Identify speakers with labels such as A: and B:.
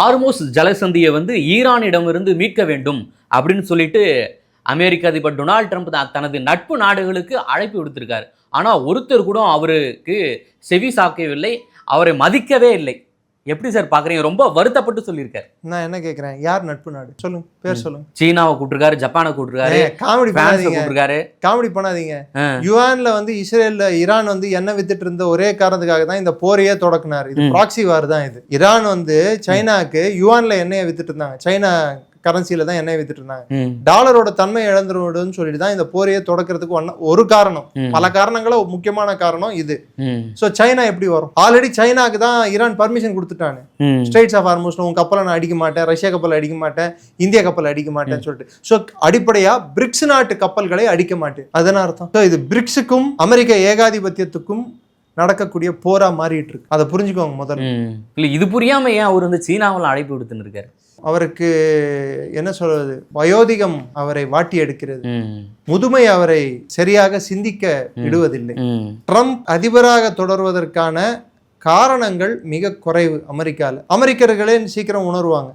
A: ஹார்மோஸ் ஜலசந்தியை வந்து ஈரானிடமிருந்து மீட்க வேண்டும் அப்படின்னு சொல்லிட்டு அமெரிக்க அதிபர் டொனால்ட் ட்ரம்ப் தனது நட்பு நாடுகளுக்கு அழைப்பு விடுத்திருக்காரு. ஆனா ஒருத்தர் கூட அவருக்கு செவி சாய்க்கவில்லை, அவரை மதிக்கவே இல்லை. எப்படி சார் பாக்குறீங்க? ரொம்ப வருத்தப்பட்டு சொல்லியிருக்காரு.
B: நான் என்ன கேட்கிறேன், யார் நட்பு நாடு சொல்லுங்க, பேர் சொல்லுங்க.
A: சீனாவை கூப்பிட்டுருக்காரு, ஜப்பானை கூப்பிட்டுருக்காரு,
B: காமெடி
A: கூப்பிட்டுருக்காரு.
B: காமெடி பண்ணாதீங்க. யுவான்ல வந்து இஸ்ரேல்ல ஈரான் வந்து எண்ணெய் வித்துட்டு இருந்த ஒரே காரணத்துக்காக தான் இந்த போரையே தொடக்குனாரு. இது ப்ராக்சி வார் தான் இது. ஈரான் வந்து சைனாக்கு யுவான்ல எண்ணெயை வித்துட்டு இருந்தாங்க, சைனா கரன்சியில தான் எண்ணெய் வித்துட்டு இருந்தாங்க. டாலரோட தன்மை இழந்துருன்னு சொல்லிட்டு தான் இந்த போரையே தொடக்கிறதுக்கு ஒரு காரணம். பல காரணங்கள முக்கியமான காரணம் இது. சோ சைனா எப்படி வரும்? ஆல்ரெடி சைனாக்கு தான் ஈரான் பர்மிஷன் கொடுத்துட்டாங்க. ஸ்ட்ரெய்ட்ஸ் ஆஃப் ஹார்மஸ் உங்க கப்பலை நான் அடிக்க மாட்டேன், ரஷ்யா கப்பல் அடிக்க மாட்டேன், இந்திய கப்பல் அடிக்க மாட்டேன்னு சொல்லிட்டு. சோ அடிப்படையா பிரிக்ஸ் நாட்டு கப்பல்களை அடிக்க மாட்டேன். அதன் அர்த்தம் இது பிரிக்ஸுக்கும் அமெரிக்க ஏகாதிபத்தியத்துக்கும் நடக்கக்கூடிய போரா மாறிட்டு இருக்கு. அதை புரிஞ்சுக்கோங்க முதல்ல.
A: இல்ல இது புரியாம ஏன் அவர் வந்து சீனாவில் அழைப்பு விடுத்துன்னு இருக்காரு?
B: அவருக்கு என்ன சொல்றது, வயோதிகம் அவரை வாட்டி எடுக்கிறது, முதுமை அவரை சரியாக சிந்திக்க விடுவதில்லை. ட்ரம்ப் அதிபராக தொடர்வதற்கான காரணங்கள் மிக குறைவு அமெரிக்கால. அமெரிக்கர்களே சீக்கிரம் உணர்வாங்க.